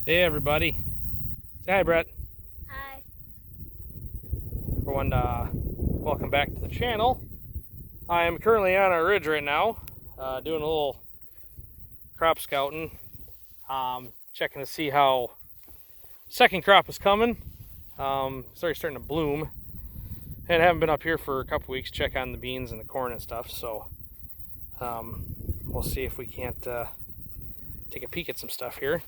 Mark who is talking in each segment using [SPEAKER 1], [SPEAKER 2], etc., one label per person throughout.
[SPEAKER 1] Hey everybody. Say hi, Brett.
[SPEAKER 2] Hi.
[SPEAKER 1] Everyone, welcome back to the channel. I am currently on our ridge right now, doing a little crop scouting, checking to see how second crop is coming. Starting to bloom, and I haven't been up here for a couple weeks. Check on the beans and the corn and stuff. So we'll see if we can't take a peek at some stuff here.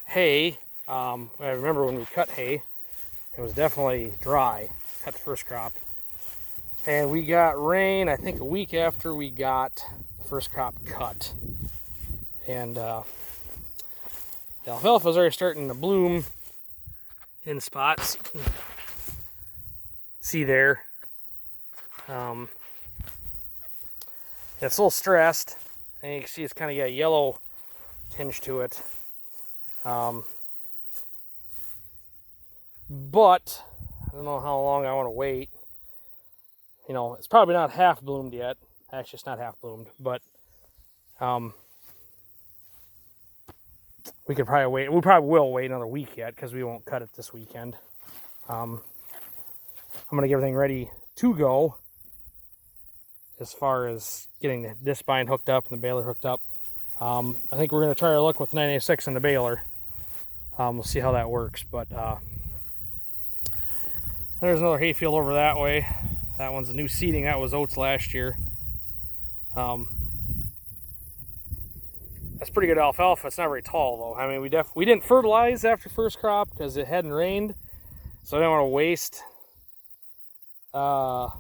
[SPEAKER 1] Hay, I remember when we cut hay, it was definitely dry, cut the first crop. And we got rain, I think, a week after we got the first crop cut. And the alfalfa is already starting to bloom in spots. See there. It's a little stressed. And you can see it's kind of got a yellow tinge to it. But I don't know how long I want to wait. You know, it's probably not half bloomed yet. Actually, it's not half bloomed, but we could probably wait. We probably will wait another week yet because we won't cut it this weekend. I'm going to get everything ready to go as far as getting the spine hooked up and the baler hooked up. I think we're going to try our luck with 986 and the baler. We'll see how that works, but there's another hayfield over that way. That one's a new seeding. That was oats last year. That's pretty good alfalfa. It's not very tall though. I mean, we didn't fertilize after first crop because it hadn't rained, so I didn't want to waste the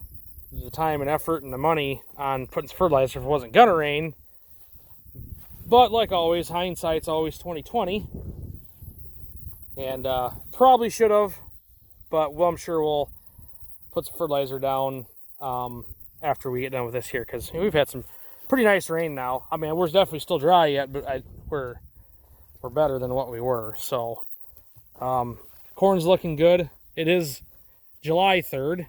[SPEAKER 1] time and effort and the money on putting fertilizer if it wasn't gonna rain. But like always, hindsight's always 20/20. And probably should have, but I'm sure we'll put some fertilizer down after we get done with this here, because we've had some pretty nice rain now. I mean, we're definitely still dry yet, but we're better than what we were. So corn's looking good. It is July 3rd,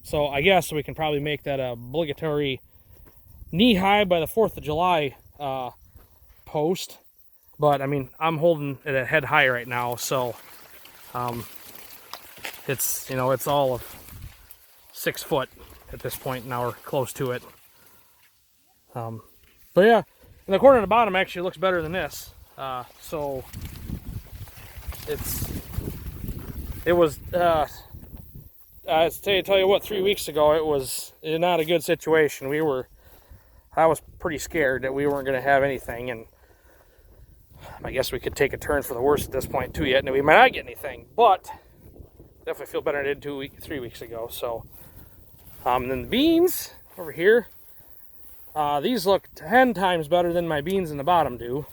[SPEAKER 1] so I guess we can probably make that a obligatory knee high by the 4th of July post. But I mean, I'm holding it at head high right now, so it's, you know, it's all of 6 foot at this point now, or close to it. But yeah, and the corn on the bottom actually looks better than this. So it was I tell you what, 3 weeks ago it was not a good situation. I was pretty scared that we weren't going to have anything, and I guess we could take a turn for the worse at this point too yet, and we might not get anything, but definitely feel better than I did 3 weeks ago. So and then the beans over here, these look 10 times better than my beans in the bottom do.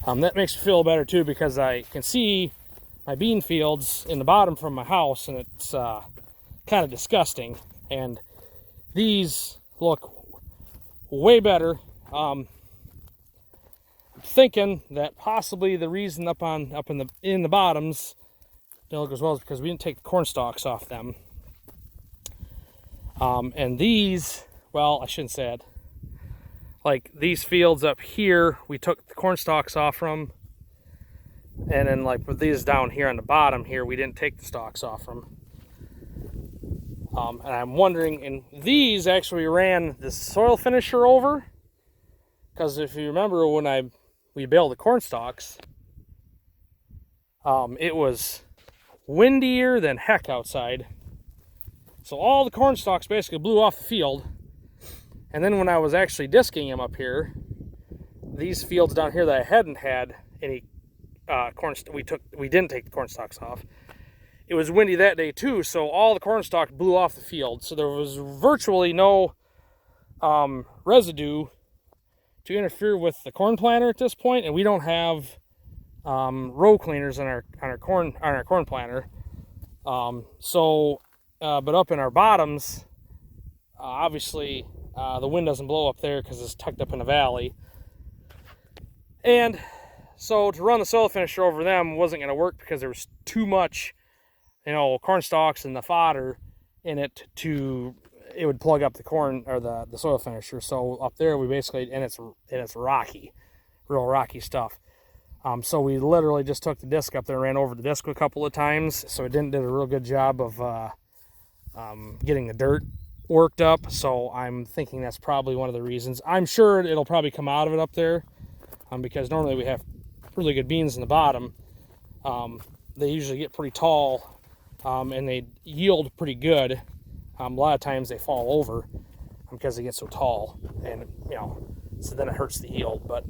[SPEAKER 1] That makes me feel better too, because I can see my bean fields in the bottom from my house, and it's kind of disgusting. And these look way better. Thinking that possibly the reason up in the bottoms don't look as well is because we didn't take the corn stalks off them. And these, well, I shouldn't say it. Like these fields up here, we took the corn stalks off from, and then like with these down here on the bottom here, we didn't take the stalks off from. And I'm wondering, and these actually ran the soil finisher over, because if you remember when we baled the corn stalks, it was windier than heck outside. So all the corn stalks basically blew off the field. And then when I was actually disking them up here, these fields down here that I hadn't had any we didn't take the corn stalks off. It was windy that day too, so all the corn stalks blew off the field. So there was virtually no residue to interfere with the corn planter at this point, and we don't have row cleaners on our corn planter. But up in our bottoms, obviously the wind doesn't blow up there because it's tucked up in a valley. And so to run the soil finisher over them wasn't going to work because there was too much corn stalks and the fodder in it it would plug up the corn or the soil finisher. So up there we basically, and it's rocky, real rocky stuff. So we literally just took the disc up there and ran over the disc a couple of times. So it did a real good job of getting the dirt worked up. So I'm thinking that's probably one of the reasons. I'm sure it'll probably come out of it up there, because normally we have really good beans in the bottom. They usually get pretty tall, and they yield pretty good. A lot of times they fall over because they get so tall, and so then it hurts the yield. But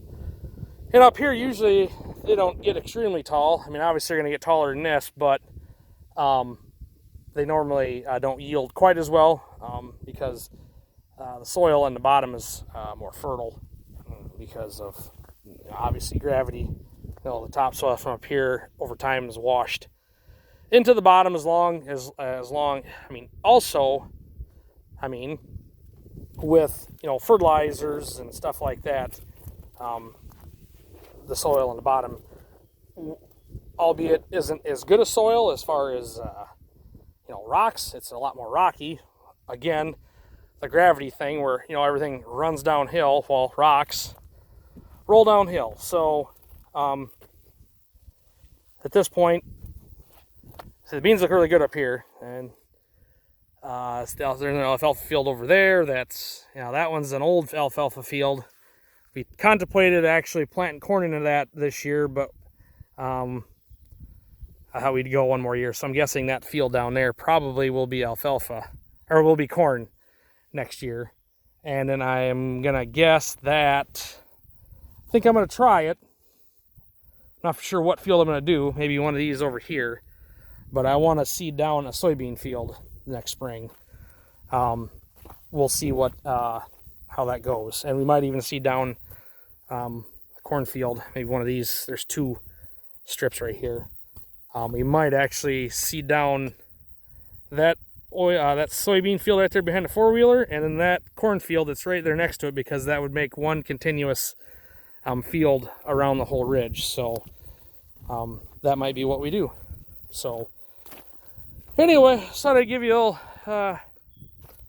[SPEAKER 1] up here usually they don't get extremely tall. I mean, obviously they're going to get taller than this, but they normally don't yield quite as well, because the soil on the bottom is more fertile, because of obviously gravity. The topsoil from up here over time is washed into the bottom as long. With fertilizers and stuff like that, the soil on the bottom, albeit isn't as good a soil as far as rocks. It's a lot more rocky. Again, the gravity thing where everything runs downhill while rocks roll downhill. So at this point, so the beans look really good up here, and there's an alfalfa field over there. That's that one's an old alfalfa field. We contemplated actually planting corn into that this year, but how we'd go one more year. So I'm guessing that field down there probably will be alfalfa, or will be corn next year. And then I'm gonna guess that, I think I'm gonna try it. Not for sure what field I'm gonna do. Maybe one of these over here. But I want to seed down a soybean field next spring. We'll see how that goes, and we might even seed down a cornfield. Maybe one of these. There's 2 strips right here. We might actually seed down that soybean field right there behind the 4-wheeler, and then that cornfield that's right there next to it, because that would make one continuous field around the whole ridge. So that might be what we do. So anyway, thought I'd give you a little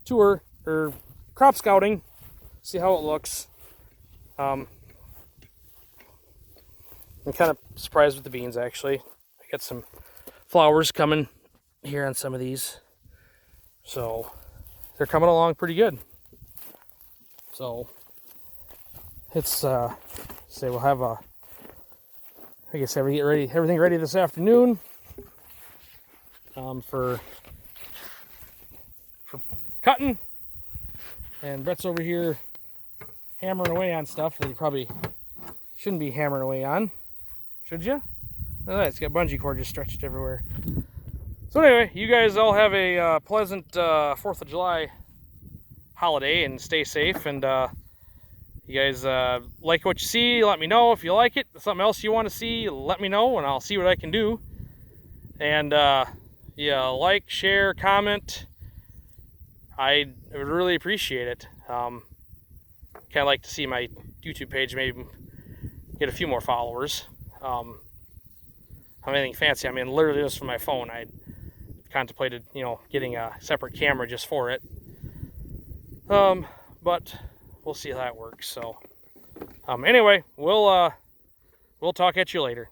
[SPEAKER 1] tour or crop scouting, see how it looks. I'm kind of surprised with the beans, actually. I got some flowers coming here on some of these, so they're coming along pretty good. So it's say we'll have everything ready this afternoon for cutting, and Brett's over here hammering away on stuff that he probably shouldn't be hammering away on, should you? Look at that, it's got bungee cord just stretched everywhere. So anyway, you guys all have a pleasant 4th of July holiday, and stay safe. And you guys like what you see, let me know. If you like it, something else you want to see, let me know, and I'll see what I can do. And yeah, like, share, comment. I would really appreciate it. Kind of like to see my YouTube page maybe get a few more followers. Anything fancy. I mean, literally just from my phone. I contemplated, getting a separate camera just for it. But we'll see how that works. So, anyway, we'll talk at you later.